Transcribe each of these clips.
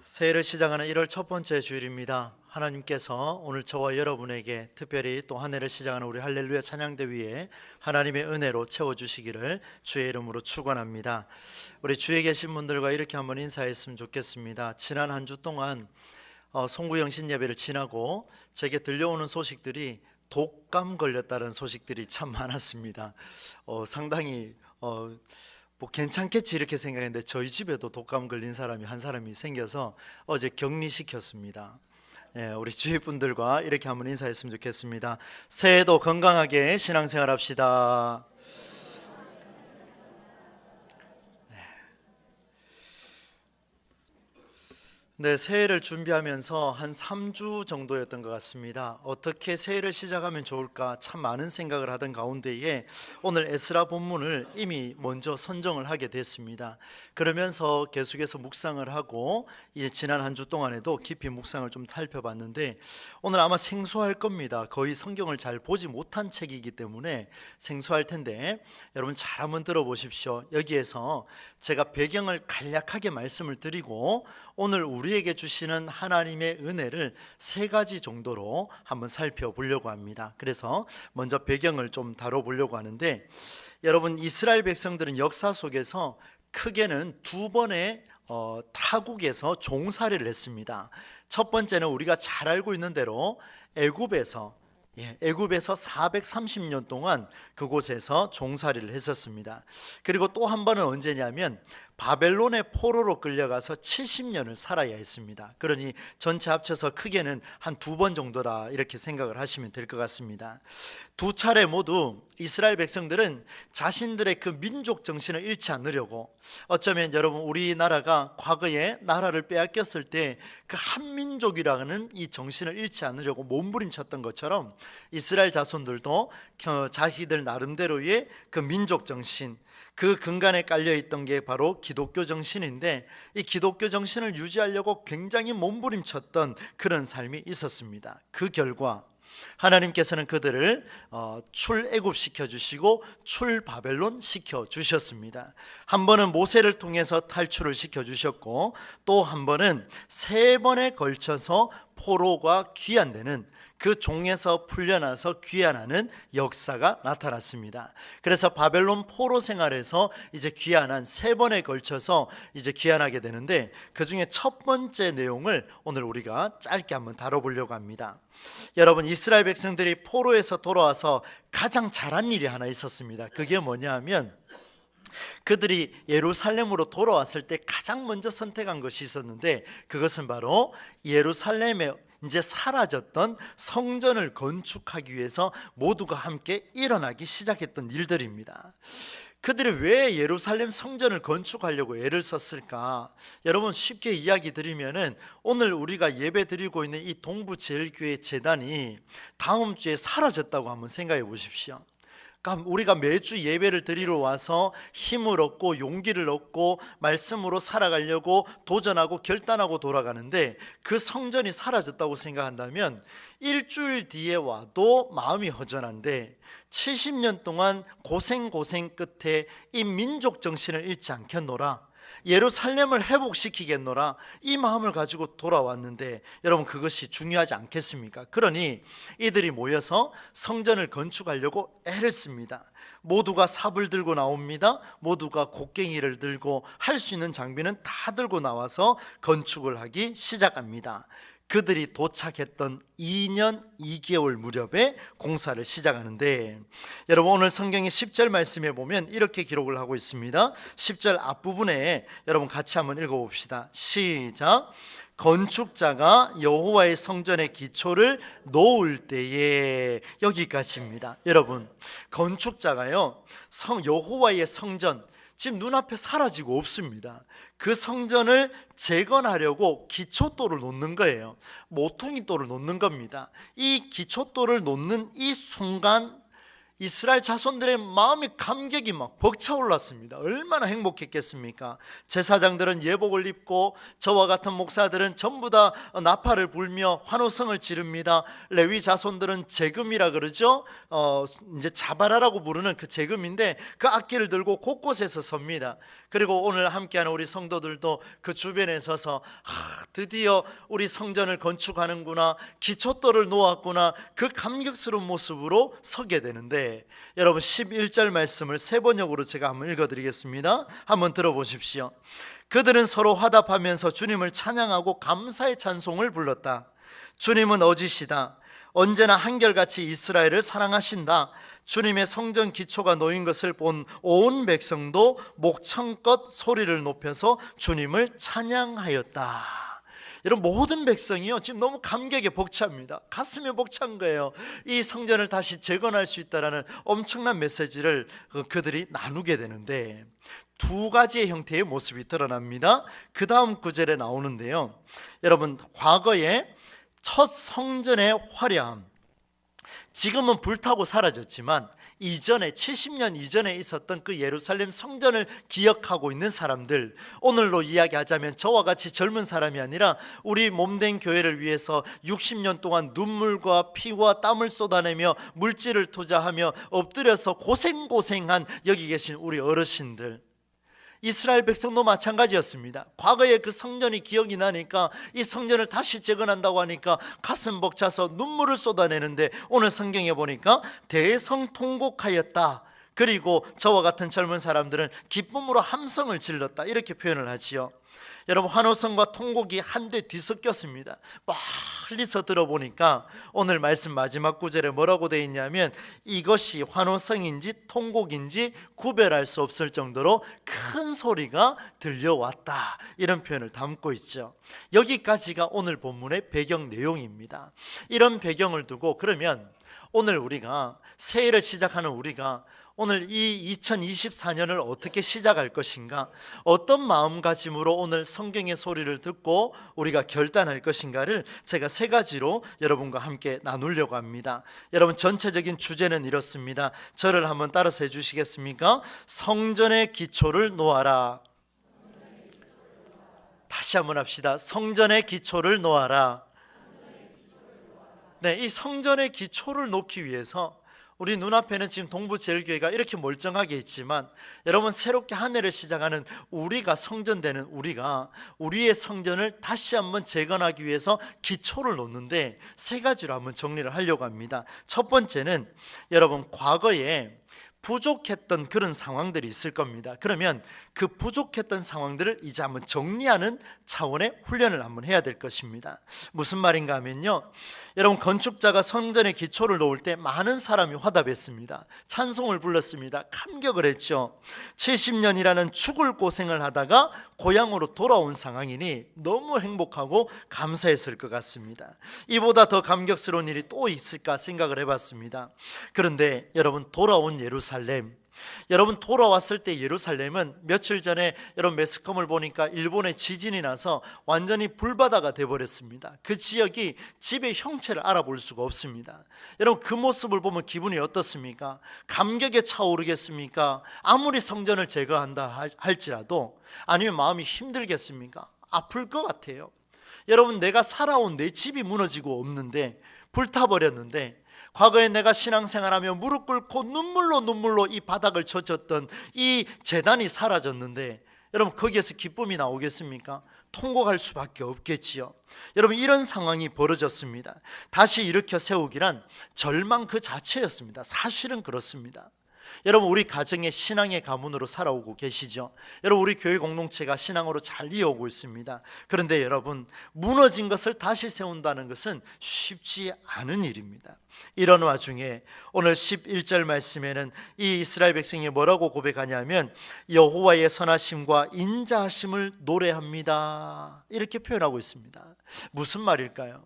새해를 시작하는 1월 첫 번째 주일입니다. 하나님께서 오늘 저와 여러분에게 특별히 또 한 해를 시작하는 우리 할렐루야 찬양대 위에 하나님의 은혜로 채워주시기를 주의 이름으로 축원합니다. 우리 주위에 계신 분들과 이렇게 한번 인사했으면 좋겠습니다. 지난 한 주 동안 송구영신 예배를 지나고 제게 들려오는 소식들이 독감 걸렸다는 소식들이 참 많았습니다. 상당히 뭐 괜찮겠지 이렇게 생각했는데 저희 집에도 독감 걸린 사람이 한 사람이 생겨서 어제 격리시켰습니다. 우리 주위 분들과 이렇게 한번 인사했으면 좋겠습니다. 새해도 건강하게 신앙생활 합시다. 네, 새해를 준비하면서 한 3주 정도였던 것 같습니다. 어떻게 새해를 시작하면 좋을까 참 많은 생각을 하던 가운데에 오늘 에스라 본문을 이미 먼저 선정을 하게 됐습니다. 그러면서 계속해서 묵상을 하고 이제 지난 한 주 동안에도 깊이 묵상을 좀 살펴봤는데 오늘 아마 생소할 겁니다. 거의 성경을 잘 보지 못한 책이기 때문에 생소할 텐데 여러분 잘 한번 들어보십시오. 여기에서 제가 배경을 간략하게 말씀을 드리고 오늘 우리에게 주시는 하나님의 은혜를 세 가지 정도로 한번 살펴보려고 합니다. 그래서 먼저 배경을 좀 다뤄보려고 하는데 여러분 이스라엘 백성들은 역사 속에서 크게는 두 번의 타국에서 종살이를 했습니다. 첫 번째는 우리가 잘 알고 있는 대로 애굽에서 430년 동안 그곳에서 종살이를 했었습니다. 그리고 또 한 번은 언제냐면 바벨론의 포로로 끌려가서 70년을 살아야 했습니다. 그러니 전체 합쳐서 크게는 한 두 번 정도다 이렇게 생각을 하시면 될 것 같습니다. 두 차례 모두 이스라엘 백성들은 자신들의 그 민족 정신을 잃지 않으려고, 어쩌면 여러분 우리나라가 과거에 나라를 빼앗겼을 때 그 한민족이라는 이 정신을 잃지 않으려고 몸부림쳤던 것처럼 이스라엘 자손들도 자기들 나름대로의 그 민족 정신, 그 근간에 깔려있던 게 바로 기독교 정신인데 이 기독교 정신을 유지하려고 굉장히 몸부림쳤던 그런 삶이 있었습니다. 그 결과 하나님께서는 그들을 출애굽 시켜주시고 출바벨론 시켜주셨습니다. 한 번은 모세를 통해서 탈출을 시켜주셨고 또 한 번은 세 번에 걸쳐서 포로가 귀환되는, 그 종에서 풀려나서 귀환하는 역사가 나타났습니다. 그래서 바벨론 포로 생활에서 이제 귀환한 세 번에 걸쳐서 이제 귀환하게 되는데 그 중에 첫 번째 내용을 오늘 우리가 짧게 한번 다뤄보려고 합니다. 여러분 이스라엘 백성들이 포로에서 돌아와서 가장 잘한 일이 하나 있었습니다. 그게 뭐냐 하면 그들이 예루살렘으로 돌아왔을 때 가장 먼저 선택한 것이 있었는데 그것은 바로 예루살렘에 이제 사라졌던 성전을 건축하기 위해서 모두가 함께 일어나기 시작했던 일들입니다. 그들이 왜 예루살렘 성전을 건축하려고 애를 썼을까? 여러분 쉽게 이야기 드리면은 오늘 우리가 예배 드리고 있는 이 동부제일교회 재단이 다음 주에 사라졌다고 한번 생각해 보십시오. 그러니까 우리가 매주 예배를 드리러 와서 힘을 얻고 용기를 얻고 말씀으로 살아가려고 도전하고 결단하고 돌아가는데 그 성전이 사라졌다고 생각한다면 일주일 뒤에 와도 마음이 허전한데 70년 동안 고생 끝에 이 민족 정신을 잃지 않겠노라, 예루살렘을 회복시키겠노라, 이 마음을 가지고 돌아왔는데 여러분 그것이 중요하지 않겠습니까? 그러니 이들이 모여서 성전을 건축하려고 애를 씁니다. 모두가 삽을 들고 나옵니다. 모두가 곡괭이를 들고 할 수 있는 장비는 다 들고 나와서 건축을 하기 시작합니다. 그들이 도착했던 2년 2개월 무렵에 공사를 시작하는데 여러분 오늘 성경의 10절 말씀에 보면 이렇게 기록을 하고 있습니다. 10절 앞부분에 여러분 같이 한번 읽어봅시다. 시작. 건축자가 여호와의 성전의 기초를 놓을 때에, 여기까지입니다. 여러분 건축자가요 여호와의 성전, 지금 눈앞에 사라지고 없습니다. 그 성전을 재건하려고 기초돌을 놓는 거예요. 모퉁이돌을 놓는 겁니다. 이 기초돌을 놓는 이 순간 이스라엘 자손들의 마음의 감격이 막 벅차올랐습니다. 얼마나 행복했겠습니까? 제사장들은 예복을 입고 저와 같은 목사들은 전부 다 나팔을 불며 환호성을 지릅니다. 레위 자손들은 제금이라 그러죠. 이제 자바라라고 부르는 그 제금인데 그 악기를 들고 곳곳에서 섭니다. 그리고 오늘 함께하는 우리 성도들도 그 주변에 서서 드디어 우리 성전을 건축하는구나, 기초돌을 놓았구나, 그 감격스러운 모습으로 서게 되는데, 여러분 11절 말씀을 세 번역으로 제가 한번 읽어드리겠습니다. 한번 들어보십시오. 그들은 서로 화답하면서 주님을 찬양하고 감사의 찬송을 불렀다. 주님은 어지시다. 언제나 한결같이 이스라엘을 사랑하신다. 주님의 성전 기초가 놓인 것을 본 온 백성도 목청껏 소리를 높여서 주님을 찬양하였다. 여러분, 모든 백성이요 지금 너무 감격에 벅찹니다. 가슴에 벅찬 거예요. 이 성전을 다시 재건할 수 있다라는 엄청난 메시지를 그들이 나누게 되는데, 두 가지의 형태의 모습이 드러납니다. 그 다음 구절에 나오는데요, 여러분, 과거에 첫 성전의 화려함, 지금은 불타고 사라졌지만 이전에 70년 이전에 있었던 그 예루살렘 성전을 기억하고 있는 사람들, 오늘로 이야기하자면 저와 같이 젊은 사람이 아니라 우리 몸된 교회를 위해서 60년 동안 눈물과 피와 땀을 쏟아내며 물질을 투자하며 엎드려서 고생한 여기 계신 우리 어르신들, 이스라엘 백성도 마찬가지였습니다. 과거에 그 성전이 기억이 나니까 이 성전을 다시 재건한다고 하니까 가슴 벅차서 눈물을 쏟아내는데, 오늘 성경에 보니까 대성통곡하였다. 그리고 저와 같은 젊은 사람들은 기쁨으로 함성을 질렀다, 이렇게 표현을 하지요. 여러분, 환호성과 통곡이 한데 뒤섞였습니다. 멀리서 들어보니까 오늘 말씀 마지막 구절에 뭐라고 되어 있냐면, 이것이 환호성인지 통곡인지 구별할 수 없을 정도로 큰 소리가 들려왔다, 이런 표현을 담고 있죠. 여기까지가 오늘 본문의 배경 내용입니다. 이런 배경을 두고 그러면 오늘 우리가 새해를 시작하는 우리가 오늘 이 2024년을 어떻게 시작할 것인가, 어떤 마음가짐으로 오늘 성경의 소리를 듣고 우리가 결단할 것인가를 제가 세 가지로 여러분과 함께 나누려고 합니다. 여러분, 전체적인 주제는 이렇습니다. 저를 한번 따라서 해주시겠습니까? 성전의 기초를 놓아라. 다시 한번 합시다. 성전의 기초를 놓아라. 네, 이 성전의 기초를 놓기 위해서 우리 눈앞에는 지금 동부제일교회가 이렇게 멀쩡하게 있지만, 여러분, 새롭게 한 해를 시작하는 우리가, 성전되는 우리가 우리의 성전을 다시 한번 재건하기 위해서 기초를 놓는데 세 가지로 한번 정리를 하려고 합니다. 첫 번째는 여러분, 과거에 부족했던 그런 상황들이 있을 겁니다. 그러면 그 부족했던 상황들을 이제 한번 정리하는 차원의 훈련을 한번 해야 될 것입니다. 무슨 말인가 하면요, 여러분, 건축자가 성전의 기초를 놓을 때 많은 사람이 화답했습니다. 찬송을 불렀습니다. 감격을 했죠. 70년이라는 죽을 고생을 하다가 고향으로 돌아온 상황이니 너무 행복하고 감사했을 것 같습니다. 이보다 더 감격스러운 일이 또 있을까 생각을 해봤습니다. 그런데 여러분, 돌아온 예루살렘, 여러분, 돌아왔을 때 예루살렘은 며칠 전에 여러분 매스컴을 보니까 일본에 지진이 나서 완전히 불바다가 돼버렸습니다. 그 지역이 집의 형체를 알아볼 수가 없습니다. 여러분, 그 모습을 보면 기분이 어떻습니까? 감격에 차오르겠습니까? 아무리 성전을 제거한다 할지라도, 아니면 마음이 힘들겠습니까? 아플 것 같아요. 여러분, 내가 살아온 내 집이 무너지고 없는데, 불타버렸는데, 과거에 내가 신앙생활하며 무릎 꿇고 눈물로 이 바닥을 젖었던 이 재단이 사라졌는데, 여러분, 거기에서 기쁨이 나오겠습니까? 통곡할 수밖에 없겠지요. 여러분, 이런 상황이 벌어졌습니다. 다시 일으켜 세우기란 절망 그 자체였습니다. 사실은 그렇습니다. 여러분, 우리 가정의 신앙의 가문으로 살아오고 계시죠? 여러분, 우리 교회 공동체가 신앙으로 잘 이어오고 있습니다. 그런데 여러분, 무너진 것을 다시 세운다는 것은 쉽지 않은 일입니다. 이런 와중에 오늘 11절 말씀에는 이 이스라엘 백성이 뭐라고 고백하냐면, 여호와의 선하심과 인자하심을 노래합니다, 이렇게 표현하고 있습니다. 무슨 말일까요?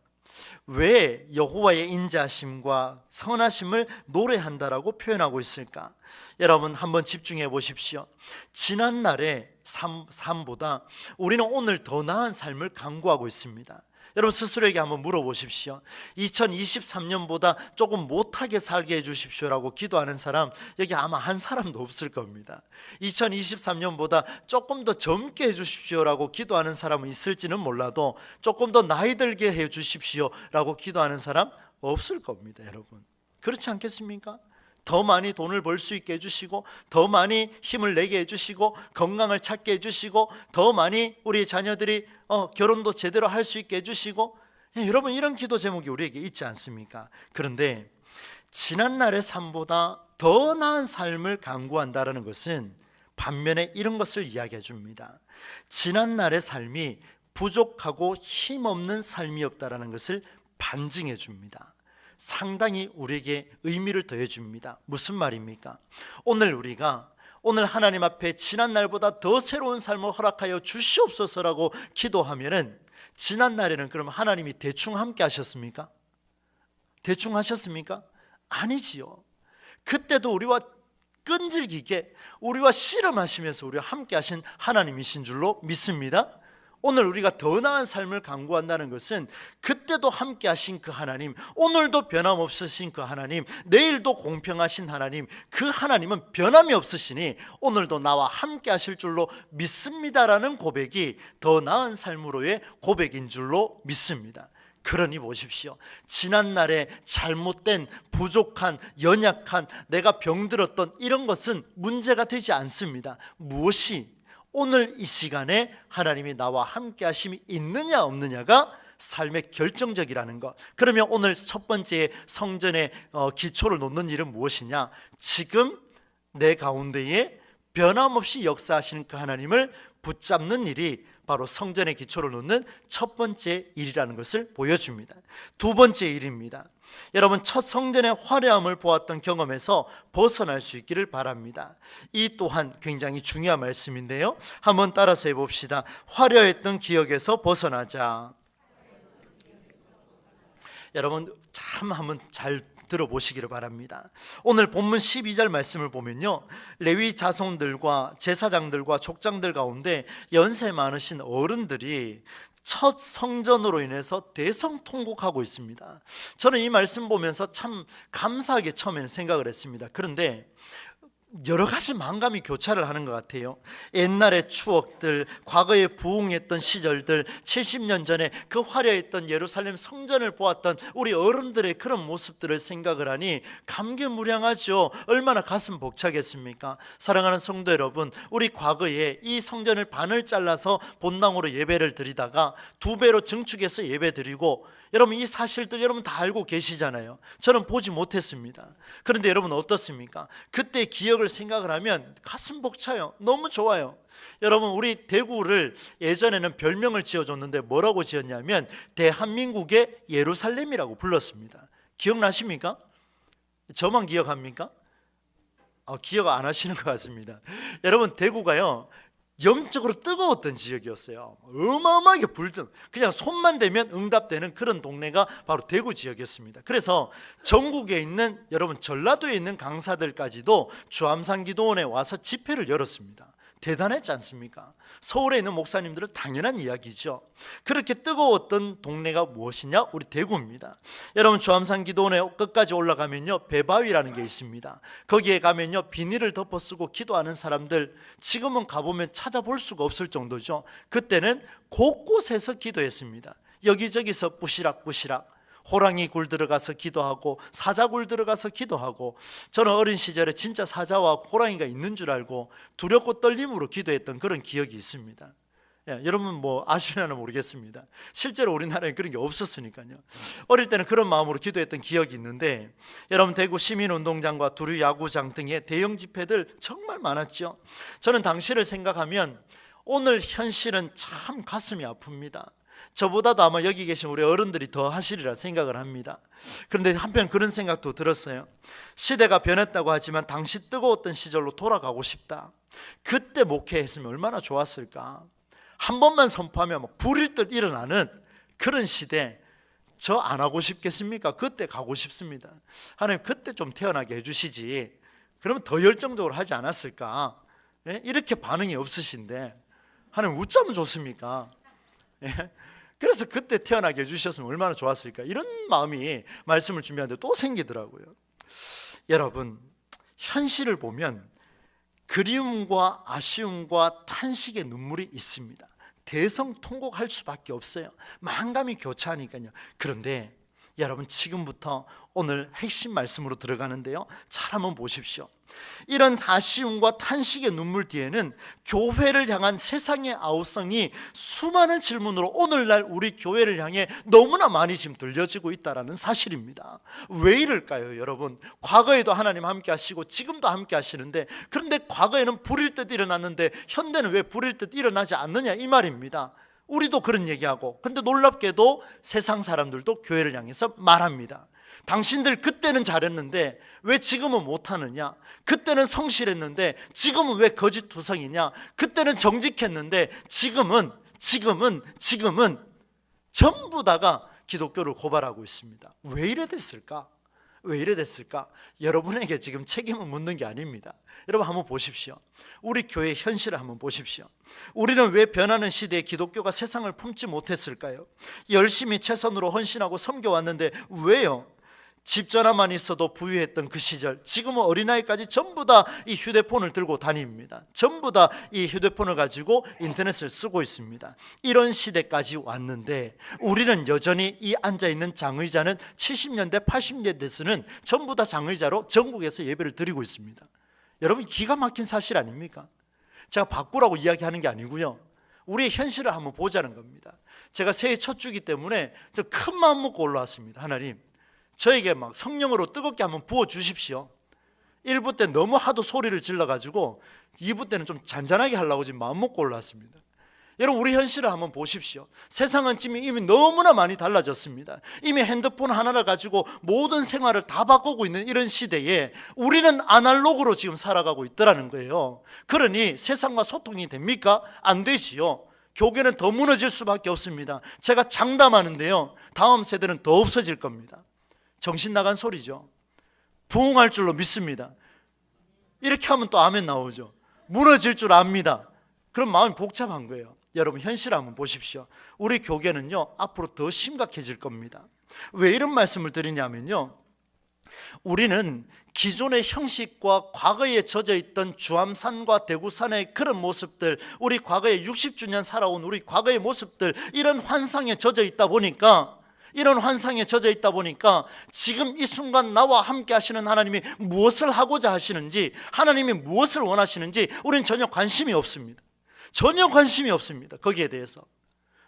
왜 여호와의 인자하심과 선하심을 노래한다라고 표현하고 있을까? 여러분, 한번 집중해 보십시오. 지난날의 삶보다 우리는 오늘 더 나은 삶을 강구하고 있습니다. 여러분 스스로에게 한번 물어보십시오. 2023년보다 조금 못하게 살게 해주십시오라고 기도하는 사람 여기 아마 한 사람도 없을 겁니다. 2023년보다 조금 더 젊게 해주십시오라고 기도하는 사람은 있을지는 몰라도 조금 더 나이 들게 해주십시오라고 기도하는 사람 없을 겁니다. 여러분 그렇지 않겠습니까? 더 많이 돈을 벌 수 있게 해주시고, 더 많이 힘을 내게 해주시고, 건강을 찾게 해주시고, 더 많이 우리 자녀들이 결혼도 제대로 할 수 있게 해주시고, 여러분 이런 기도 제목이 우리에게 있지 않습니까? 그런데 지난날의 삶보다 더 나은 삶을 강구한다는 것은 반면에 이런 것을 이야기해 줍니다. 지난날의 삶이 부족하고 힘없는 삶이었다는 것을 반증해 줍니다. 상당히 우리에게 의미를 더해 줍니다. 무슨 말입니까? 오늘 하나님 앞에 지난날보다 더 새로운 삶을 허락하여 주시옵소서라고 기도하면은 지난날에는 그럼 하나님이 대충 함께 하셨습니까? 대충 하셨습니까? 아니지요. 그때도 우리와 끈질기게 우리와 씨름하시면서 우리와 함께 하신 하나님이신 줄로 믿습니다. 오늘 우리가 더 나은 삶을 강구한다는 것은 그때도 함께 하신 그 하나님, 오늘도 변함없으신 그 하나님, 내일도 공평하신 하나님, 그 하나님은 변함이 없으시니 오늘도 나와 함께 하실 줄로 믿습니다라는 고백이 더 나은 삶으로의 고백인 줄로 믿습니다. 그러니 보십시오. 지난날에 잘못된, 부족한, 연약한, 내가 병들었던 이런 것은 문제가 되지 않습니다. 무엇이 오늘 이 시간에 하나님이 나와 함께 하심이 있느냐 없느냐가 삶의 결정적이라는 것. 그러면 오늘 첫 번째 성전의 기초를 놓는 일은 무엇이냐? 지금 내 가운데에 변함없이 역사하시는 그 하나님을 붙잡는 일이 바로 성전의 기초를 놓는 첫 번째 일이라는 것을 보여줍니다. 두 번째 일입니다. 여러분 첫 성전의 화려함을 보았던 경험에서 벗어날 수 있기를 바랍니다. 이 또한 굉장히 중요한 말씀인데요, 한번 따라서 해봅시다. 화려했던 기억에서 벗어나자. 여러분 참 한번 잘 들어보시기를 바랍니다. 오늘 본문 12절 말씀을 보면요, 레위 자손들과 제사장들과 족장들 가운데 연세 많으신 어른들이 첫 성전으로 인해서 대성통곡하고 있습니다. 저는 이 말씀 보면서 참 감사하게 처음에는 생각을 했습니다. 그런데 여러 가지 만감이 교차를 하는 것 같아요. 옛날의 추억들, 과거에 부흥했던 시절들, 70년 전에 그 화려했던 예루살렘 성전을 보았던 우리 어른들의 그런 모습들을 생각을 하니 감개무량하죠. 얼마나 가슴 벅차겠습니까? 사랑하는 성도 여러분, 우리 과거에 이 성전을 반을 잘라서 본당으로 예배를 드리다가 두 배로 증축해서 예배 드리고, 여러분 이 사실들 여러분 다 알고 계시잖아요. 저는 보지 못했습니다. 그런데 여러분 어떻습니까? 그때 기억을 생각을 하면 가슴 벅차요. 너무 좋아요. 여러분 우리 대구를 예전에는 별명을 지어줬는데 뭐라고 지었냐면 대한민국의 예루살렘이라고 불렀습니다. 기억나십니까? 저만 기억합니까? 기억 안 하시는 것 같습니다. 여러분 대구가요 영적으로 뜨거웠던 지역이었어요. 어마어마하게 불던, 그냥 손만 대면 응답되는 그런 동네가 바로 대구 지역이었습니다. 그래서 전국에 있는 여러분 전라도에 있는 강사들까지도 주암산 기도원에 와서 집회를 열었습니다. 대단했지 않습니까? 서울에 있는 목사님들은 당연한 이야기죠. 그렇게 뜨거웠던 동네가 무엇이냐? 우리 대구입니다. 여러분 주암산 기도원에 끝까지 올라가면요 배바위라는 게 있습니다. 거기에 가면요 비닐을 덮어 쓰고 기도하는 사람들 지금은 가보면 찾아볼 수가 없을 정도죠. 그때는 곳곳에서 기도했습니다. 여기저기서 부시락부시락 호랑이 굴 들어가서 기도하고 사자굴 들어가서 기도하고, 저는 어린 시절에 진짜 사자와 호랑이가 있는 줄 알고 두렵고 떨림으로 기도했던 그런 기억이 있습니다. 여러분 뭐 아시려나 모르겠습니다. 실제로 우리나라에 그런 게 없었으니까요. 어릴 때는 그런 마음으로 기도했던 기억이 있는데, 여러분 대구 시민운동장과 두류 야구장 등의 대형 집회들 정말 많았죠. 저는 당시를 생각하면 오늘 현실은 참 가슴이 아픕니다. 저보다도 아마 여기 계신 우리 어른들이 더 하시리라 생각을 합니다. 그런데 한편 그런 생각도 들었어요. 시대가 변했다고 하지만 당시 뜨거웠던 시절로 돌아가고 싶다. 그때 목회했으면 얼마나 좋았을까. 한 번만 선포하면 불일 듯 일어나는 그런 시대, 저 안 하고 싶겠습니까? 그때 가고 싶습니다. 하나님 그때 좀 태어나게 해주시지, 그러면 더 열정적으로 하지 않았을까. 이렇게 반응이 없으신데 하나님 웃자면 좋습니까? 그래서 그때 태어나게 해주셨으면 얼마나 좋았을까, 이런 마음이 말씀을 준비하는데 또 생기더라고요. 여러분, 현실을 보면 그리움과 아쉬움과 탄식의 눈물이 있습니다. 대성통곡할 수밖에 없어요. 만감이 교차하니까요. 그런데 여러분, 지금부터 오늘 핵심 말씀으로 들어가는데요, 잘 한번 보십시오. 이런 아쉬움과 탄식의 눈물 뒤에는 교회를 향한 세상의 아우성이 수많은 질문으로 오늘날 우리 교회를 향해 너무나 많이 지금 들려지고 있다는 사실입니다. 왜 이럴까요, 여러분? 과거에도 하나님 함께 하시고 지금도 함께 하시는데, 그런데 과거에는 불일 듯 일어났는데 현대는 왜 불일 듯 일어나지 않느냐, 이 말입니다. 우리도 그런 얘기하고, 근데 놀랍게도 세상 사람들도 교회를 향해서 말합니다. 당신들 그때는 잘했는데 왜 지금은 못하느냐? 그때는 성실했는데 지금은 왜 거짓투성이냐? 그때는 정직했는데 지금은 전부 다가 기독교를 고발하고 있습니다. 왜 이래 됐을까? 왜 이래 됐을까? 여러분에게 지금 책임을 묻는 게 아닙니다. 여러분, 한번 보십시오. 우리 교회 현실을 한번 보십시오. 우리는 왜 변하는 시대에 기독교가 세상을 품지 못했을까요? 열심히 최선으로 헌신하고 섬겨왔는데 왜요? 집 전화만 있어도 부유했던 그 시절, 지금은 어린아이까지 전부 다 이 휴대폰을 들고 다닙니다. 전부 다 이 휴대폰을 가지고 인터넷을 쓰고 있습니다. 이런 시대까지 왔는데 우리는 여전히 이 앉아있는 장의자는 70년대 80년대에서는 전부 다 장의자로 전국에서 예배를 드리고 있습니다. 여러분, 기가 막힌 사실 아닙니까? 제가 바꾸라고 이야기하는 게 아니고요, 우리의 현실을 한번 보자는 겁니다. 제가 새해 첫 주기 때문에 저 큰 마음 먹고 올라왔습니다. 하나님, 저에게 막 성령으로 뜨겁게 한번 부어주십시오. 1부 때 너무 하도 소리를 질러가지고 2부 때는 좀 잔잔하게 하려고 지금 마음 먹고 올라왔습니다. 여러분, 우리 현실을 한번 보십시오. 세상은 지금 이미 너무나 많이 달라졌습니다. 이미 핸드폰 하나를 가지고 모든 생활을 다 바꾸고 있는 이런 시대에 우리는 아날로그로 지금 살아가고 있더라는 거예요. 그러니 세상과 소통이 됩니까? 안 되지요. 교계는 더 무너질 수밖에 없습니다. 제가 장담하는데요, 다음 세대는 더 없어질 겁니다. 정신 나간 소리죠. 부흥할 줄로 믿습니다. 이렇게 하면 또 아멘 나오죠. 무너질 줄 압니다. 그럼 마음이 복잡한 거예요. 여러분, 현실 한번 보십시오. 우리 교계는요, 앞으로 더 심각해질 겁니다. 왜 이런 말씀을 드리냐면요, 우리는 기존의 형식과 과거에 젖어있던 주암산과 대구산의 그런 모습들, 우리 과거에 60주년 살아온 우리 과거의 모습들, 이런 환상에 젖어 있다 보니까 지금 이 순간 나와 함께 하시는 하나님이 무엇을 하고자 하시는지, 하나님이 무엇을 원하시는지 우리는 전혀 관심이 없습니다. 전혀 관심이 없습니다. 거기에 대해서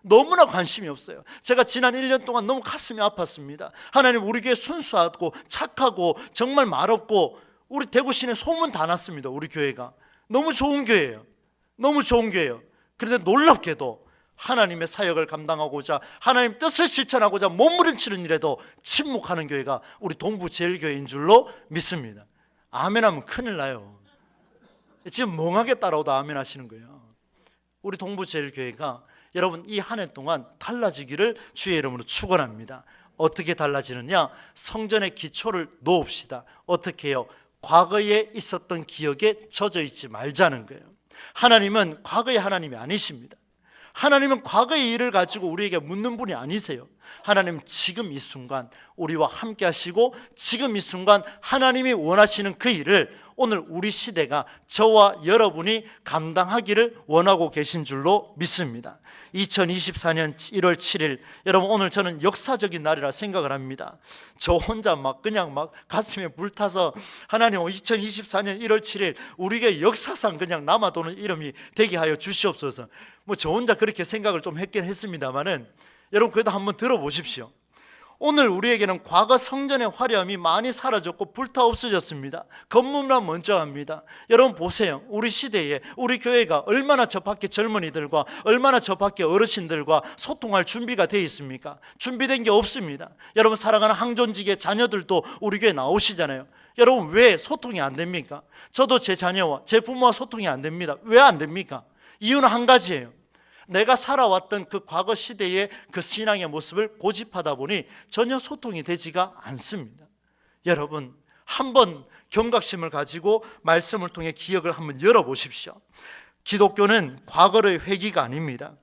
너무나 관심이 없어요. 제가 지난 1년 동안 너무 가슴이 아팠습니다. 하나님, 우리 교회 순수하고 착하고 정말 말없고, 우리 대구 시내 소문 다 났습니다. 우리 교회가 너무 좋은 교회예요. 너무 좋은 교회예요. 그런데 놀랍게도 하나님의 사역을 감당하고자, 하나님 뜻을 실천하고자 몸부림치는 일에도 침묵하는 교회가 우리 동부제일교회인 줄로 믿습니다. 아멘 하면 큰일 나요. 지금 멍하게 따라오다 아멘 하시는 거예요. 우리 동부제일교회가 여러분, 이 한 해 동안 달라지기를 주의 이름으로 축원합니다. 어떻게 달라지느냐? 성전의 기초를 놓읍시다. 어떻게 해요? 과거에 있었던 기억에 젖어 있지 말자는 거예요. 하나님은 과거의 하나님이 아니십니다. 하나님은 과거의 일을 가지고 우리에게 묻는 분이 아니세요. 하나님, 지금 이 순간 우리와 함께 하시고, 지금 이 순간 하나님이 원하시는 그 일을 오늘 우리 시대가, 저와 여러분이 감당하기를 원하고 계신 줄로 믿습니다. 2024년 1월 7일, 여러분, 오늘 저는 역사적인 날이라 생각을 합니다. 저 혼자 그냥 가슴에 불타서, 하나님, 2024년 1월 7일 우리에게 역사상 그냥 남아도는 이름이 되게 하여 주시옵소서. 저 혼자 그렇게 생각을 좀 했긴 했습니다만은, 여러분, 그래도 한번 들어보십시오. 오늘 우리에게는 과거 성전의 화려함이 많이 사라졌고 불타 없어졌습니다. 건물만 먼저 합니다. 여러분 보세요. 우리 시대에 우리 교회가 얼마나 저 밖에 젊은이들과, 얼마나 저 밖에 어르신들과 소통할 준비가 되어 있습니까? 준비된 게 없습니다. 여러분, 사랑하는 항존직의 자녀들도 우리 교회 나오시잖아요. 여러분, 왜 소통이 안 됩니까? 저도 제 자녀와 제 부모와 소통이 안 됩니다. 왜 안 됩니까? 이유는 한 가지예요. 내가 살아왔던 그 과거 시대의 그 신앙의 모습을 고집하다 보니 전혀 소통이 되지가 않습니다. 여러분, 한번 경각심을 가지고 말씀을 통해 기억을 한번 열어보십시오. 기독교는 과거의 회귀가 아닙니다.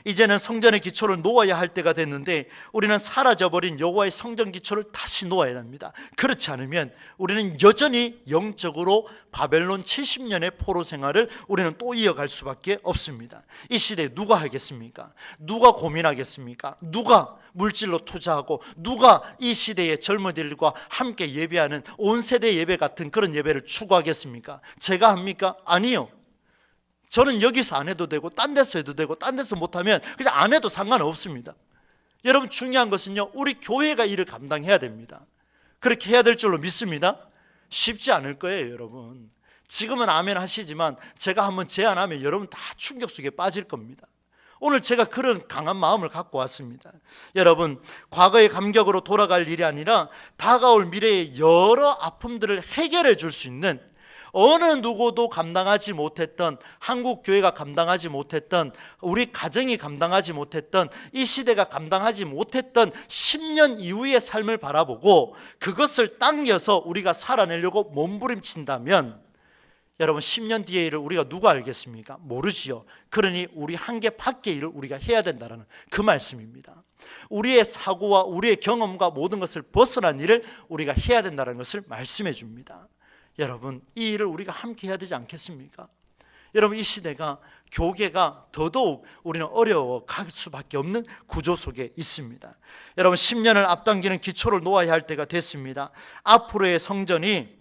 이제는 성전의 기초를 놓아야 할 때가 됐는데 우리는 사라져버린 여호와의 성전 기초를 다시 놓아야 합니다. 그렇지 않으면 우리는 여전히 영적으로 바벨론 70년의 포로 생활을 우리는 또 이어갈 수밖에 없습니다. 이 시대에 누가 하겠습니까? 누가 고민하겠습니까? 누가 물질로 투자하고 누가 이 시대의 젊은이들과 함께 예배하는 온 세대 예배 같은 그런 예배를 추구하겠습니까? 제가 합니까? 아니요. 저는 여기서 안 해도 되고 딴 데서 해도 되고 딴 데서 못하면 그냥 안 해도 상관없습니다. 여러분, 중요한 것은요, 우리 교회가 이를 감당해야 됩니다. 그렇게 해야 될 줄로 믿습니다. 쉽지 않을 거예요, 여러분. 지금은 아멘 하시지만 제가 한번 제안하면 여러분 다 충격 속에 빠질 겁니다. 오늘 제가 그런 강한 마음을 갖고 왔습니다. 여러분, 과거의 감격으로 돌아갈 일이 아니라 다가올 미래의 여러 아픔들을 해결해 줄 수 있는, 어느 누구도 감당하지 못했던, 한국 교회가 감당하지 못했던, 우리 가정이 감당하지 못했던, 이 시대가 감당하지 못했던 10년 이후의 삶을 바라보고 그것을 당겨서 우리가 살아내려고 몸부림친다면, 여러분 10년 뒤의 일을 우리가 누가 알겠습니까? 모르지요. 그러니 우리 한계 밖의 일을 우리가 해야 된다는 그 말씀입니다. 우리의 사고와 우리의 경험과 모든 것을 벗어난 일을 우리가 해야 된다는 것을 말씀해 줍니다. 여러분, 이 일을 우리가 함께 해야 되지 않겠습니까? 여러분, 이 시대가, 교계가 더더욱 우리는 어려워갈 수밖에 없는 구조 속에 있습니다. 여러분, 10년을 앞당기는 기초를 놓아야 할 때가 됐습니다. 앞으로의 성전이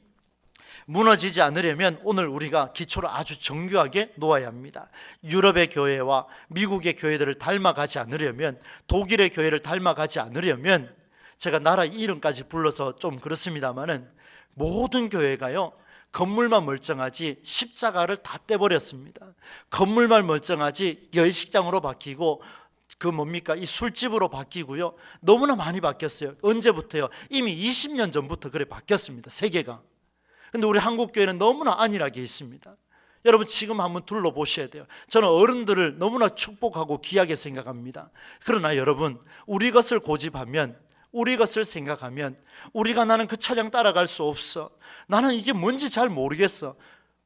무너지지 않으려면 오늘 우리가 기초를 아주 정교하게 놓아야 합니다. 유럽의 교회와 미국의 교회들을 닮아가지 않으려면, 독일의 교회를 닮아가지 않으려면, 제가 나라 이름까지 불러서 좀 그렇습니다만은 모든 교회가요, 건물만 멀쩡하지 십자가를 다 떼버렸습니다. 건물만 멀쩡하지 예식장으로 바뀌고 이 술집으로 바뀌고요. 너무나 많이 바뀌었어요. 언제부터요? 이미 20년 전부터 그래 바뀌었습니다. 세계가. 근데 우리 한국 교회는 너무나 안일하게 있습니다. 여러분, 지금 한번 둘러보셔야 돼요. 저는 어른들을 너무나 축복하고 귀하게 생각합니다. 그러나 여러분, 우리 것을 고집하면, 우리 것을 생각하면, 우리가 나는 그 차량 따라갈 수 없어, 나는 이게 뭔지 잘 모르겠어,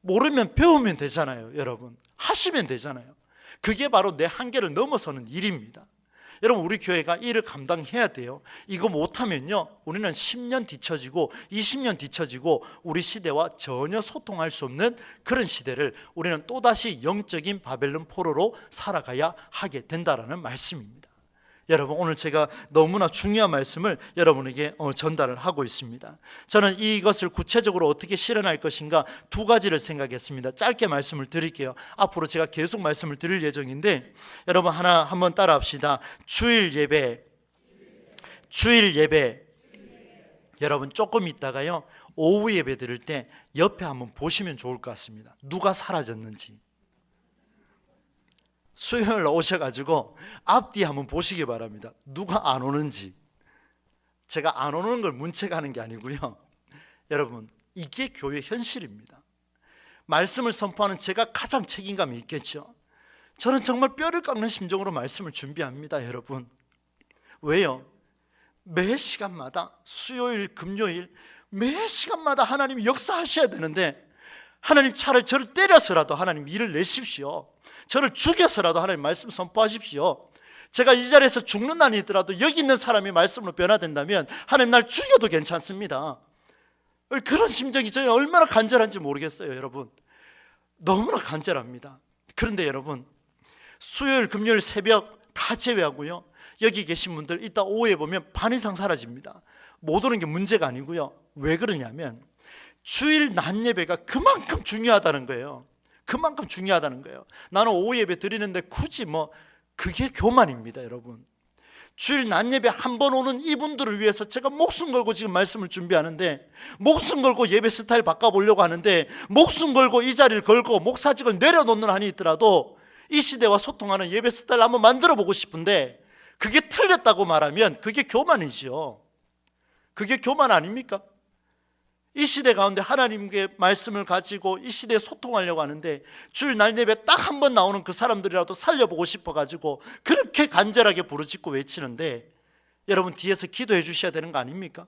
모르면 배우면 되잖아요. 여러분, 하시면 되잖아요. 그게 바로 내 한계를 넘어서는 일입니다. 여러분, 우리 교회가 이를 감당해야 돼요. 이거 못하면요, 우리는 10년 뒤처지고 20년 뒤처지고 우리 시대와 전혀 소통할 수 없는 그런 시대를 우리는 또다시 영적인 바벨론 포로로 살아가야 하게 된다라는 말씀입니다. 여러분, 오늘 제가 너무나 중요한 말씀을 여러분에게 전달을 하고 있습니다. 저는 이것을 구체적으로 어떻게 실현할 것인가 두 가지를 생각했습니다. 짧게 말씀을 드릴게요. 앞으로 제가 계속 말씀을 드릴 예정인데, 여러분 한번 따라 합시다. 주일 예배. 여러분, 조금 있다가요, 오후 예배 드릴 때 옆에 한번 보시면 좋을 것 같습니다. 누가 사라졌는지. 수요일 오셔가지고 앞뒤 한번 보시기 바랍니다. 누가 안 오는지. 제가 안 오는 걸 문책하는 게 아니고요, 여러분, 이게 교회 현실입니다. 말씀을 선포하는 제가 가장 책임감이 있겠죠. 저는 정말 뼈를 깎는 심정으로 말씀을 준비합니다. 여러분, 왜요? 매 시간마다, 수요일, 금요일 매 시간마다 하나님이 역사하셔야 되는데, 하나님 차라리 저를 때려서라도 하나님 일을 내십시오. 저를 죽여서라도 하나님 말씀 선포하십시오. 제가 이 자리에서 죽는 날이 있더라도 여기 있는 사람이 말씀으로 변화된다면 하나님 날 죽여도 괜찮습니다. 그런 심정이 저희 얼마나 간절한지 모르겠어요. 여러분, 너무나 간절합니다. 그런데 여러분, 수요일, 금요일 새벽 다 제외하고요, 여기 계신 분들 이따 오후에 보면 반 이상 사라집니다. 못 오는 게 문제가 아니고요, 왜 그러냐면 주일 낮 예배가 그만큼 중요하다는 거예요. 그만큼 중요하다는 거예요. 나는 오후 예배 드리는데 굳이 그게 교만입니다. 여러분, 주일 낮 예배 한 번 오는 이분들을 위해서 제가 목숨 걸고 지금 말씀을 준비하는데, 목숨 걸고 예배 스타일 바꿔보려고 하는데, 목숨 걸고 이 자리를 걸고 목사직을 내려놓는 한이 있더라도 이 시대와 소통하는 예배 스타일을 한번 만들어 보고 싶은데, 그게 틀렸다고 말하면 그게 교만이지요. 그게 교만 아닙니까? 이 시대 가운데 하나님께 말씀을 가지고 이 시대에 소통하려고 하는데, 주일 날 예배 딱 한 번 나오는 그 사람들이라도 살려보고 싶어가지고 그렇게 간절하게 부르짖고 외치는데, 여러분 뒤에서 기도해 주셔야 되는 거 아닙니까?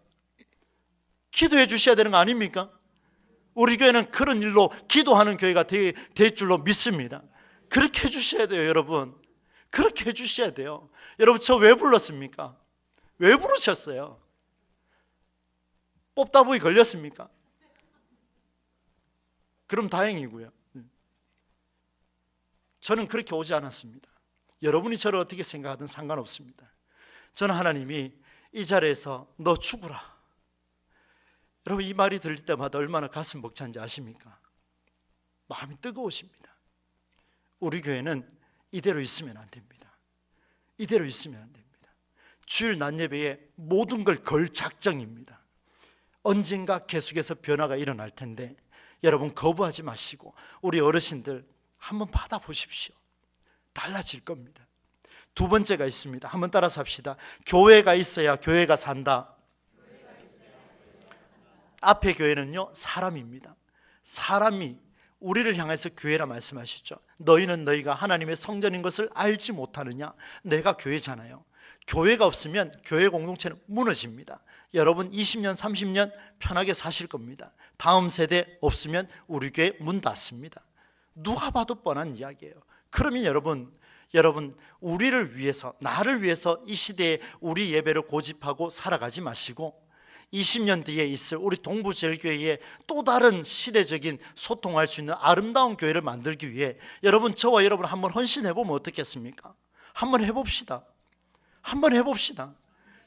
기도해 주셔야 되는 거 아닙니까? 우리 교회는 그런 일로 기도하는 교회가 될 줄로 믿습니다. 그렇게 해주셔야 돼요. 여러분, 그렇게 해주셔야 돼요. 여러분, 저 왜 불렀습니까? 왜 부르셨어요? 뽑다 보니 걸렸습니까? 그럼 다행이고요. 저는 그렇게 오지 않았습니다. 여러분이 저를 어떻게 생각하든 상관없습니다. 저는 하나님이 이 자리에서 너 죽으라, 여러분, 이 말이 들릴 때마다 얼마나 가슴 벅찬지 아십니까? 마음이 뜨거우십니다. 우리 교회는 이대로 있으면 안 됩니다. 이대로 있으면 안 됩니다. 주일 낮 예배에 모든 걸 걸 작정입니다. 언젠가 계속해서 변화가 일어날 텐데 여러분, 거부하지 마시고 우리 어르신들 한번 받아보십시오. 달라질 겁니다. 두 번째가 있습니다. 한번 따라서 합시다. 교회가 있어야 교회가 산다. 앞에 교회는요, 사람입니다. 사람이 우리를 향해서 교회라 말씀하시죠. 너희는 너희가 하나님의 성전인 것을 알지 못하느냐? 내가 교회잖아요. 교회가 없으면 교회 공동체는 무너집니다. 여러분 20년 30년 편하게 사실 겁니다. 다음 세대 없으면 우리 교회 문 닫습니다. 누가 봐도 뻔한 이야기예요. 그러면 여러분 우리를 위해서, 나를 위해서 이 시대에 우리 예배를 고집하고 살아가지 마시고 20년 뒤에 있을 우리 동부제일교회에 또 다른 시대적인 소통할 수 있는 아름다운 교회를 만들기 위해 여러분, 저와 여러분 한번 헌신해보면 어떻겠습니까? 한번 해봅시다. 한번 해봅시다.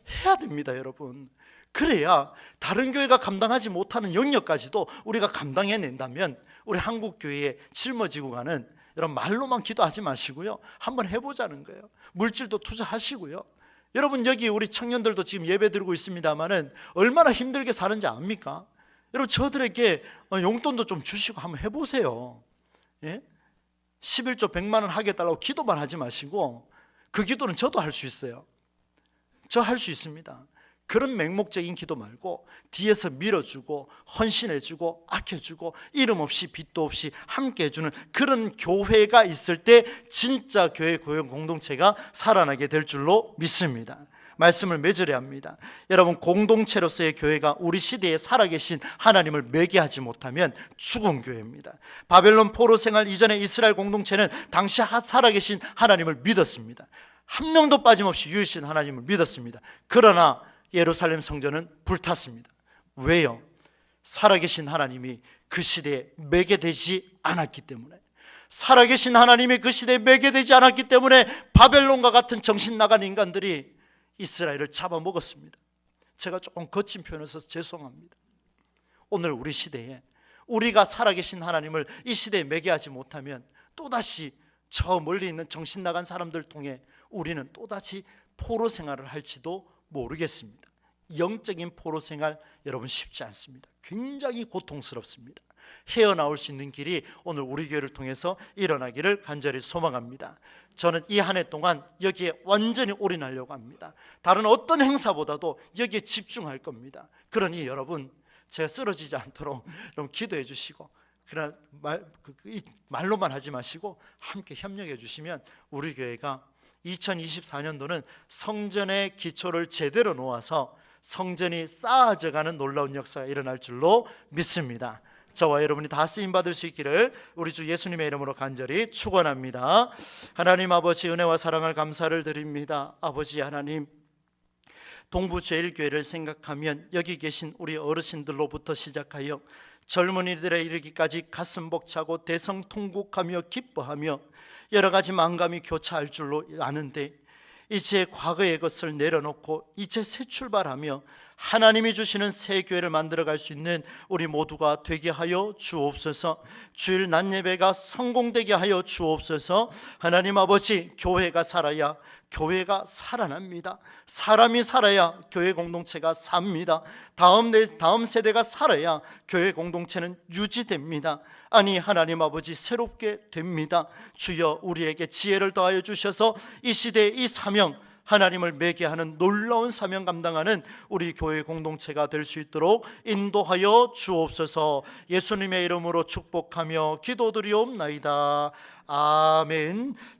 해야 됩니다, 여러분. 그래야 다른 교회가 감당하지 못하는 영역까지도 우리가 감당해낸다면 우리 한국교회에 짊어지고 가는, 여러분, 말로만 기도하지 마시고요, 한번 해보자는 거예요. 물질도 투자하시고요. 여러분, 여기 우리 청년들도 지금 예배 드리고 있습니다마는 얼마나 힘들게 사는지 압니까? 여러분, 저들에게 용돈도 좀 주시고 한번 해보세요. 예? 11조 100만 원 하겠다고 기도만 하지 마시고, 그 기도는 저도 할 수 있어요. 저 할 수 있습니다. 그런 맹목적인 기도 말고 뒤에서 밀어주고 헌신해주고 아껴주고 이름 없이 빚도 없이 함께 해주는 그런 교회가 있을 때 진짜 교회 공동체가 살아나게 될 줄로 믿습니다. 말씀을 맺으려 합니다. 여러분, 공동체로서의 교회가 우리 시대에 살아계신 하나님을 매개하지 못하면 죽은 교회입니다. 바벨론 포로 생활 이전에 이스라엘 공동체는 당시 살아계신 하나님을 믿었습니다. 한 명도 빠짐없이 유일신 하나님을 믿었습니다. 그러나 예루살렘 성전은 불탔습니다. 왜요? 살아계신 하나님이 그 시대에 매개되지 않았기 때문에, 살아계신 하나님이 그 시대에 매개되지 않았기 때문에 바벨론과 같은 정신 나간 인간들이 이스라엘을 잡아먹었습니다. 제가 조금 거친 표현을 써서 죄송합니다. 오늘 우리 시대에 우리가 살아계신 하나님을 이 시대에 매개하지 못하면 또다시 저 멀리 있는 정신 나간 사람들 통해 우리는 또다시 포로 생활을 할지도 모르겠습니다. 영적인 포로 생활, 여러분, 쉽지 않습니다. 굉장히 고통스럽습니다. 헤어나올 수 있는 길이 오늘 우리 교회를 통해서 일어나기를 간절히 소망합니다. 저는 이 한 해 동안 여기에 완전히 올인하려고 합니다. 다른 어떤 행사보다도 여기에 집중할 겁니다. 그러니 여러분, 제가 쓰러지지 않도록 여러분 기도해 주시고, 그러나 말로만 하지 마시고 함께 협력해 주시면 우리 교회가 2024년도는 성전의 기초를 제대로 놓아서 성전이 쌓아져가는 놀라운 역사가 일어날 줄로 믿습니다. 저와 여러분이 다 쓰임받을 수 있기를 우리 주 예수님의 이름으로 간절히 축원합니다. 하나님 아버지, 은혜와 사랑을 감사를 드립니다. 아버지 하나님, 동부제일교회를 생각하면 여기 계신 우리 어르신들로부터 시작하여 젊은이들에 이르기까지 가슴 벅차고 대성통곡하며 기뻐하며 여러 가지 만감이 교차할 줄로 아는데, 이제 과거의 것을 내려놓고 이제 새 출발하며 하나님이 주시는 새 교회를 만들어갈 수 있는 우리 모두가 되게 하여 주옵소서. 주일 낮 예배가 성공되게 하여 주옵소서. 하나님 아버지, 교회가 살아야 교회가 살아납니다. 사람이 살아야 교회 공동체가 삽니다. 다음 세대가 살아야 교회 공동체는 유지됩니다. 아니, 하나님 아버지, 새롭게 됩니다. 주여, 우리에게 지혜를 더하여 주셔서 이 시대의 이 사명, 하나님을 매개하는 놀라운 사명 감당하는 우리 교회 공동체가 될 수 있도록 인도하여 주옵소서. 예수님의 이름으로 축복하며 기도드리옵나이다. 아멘.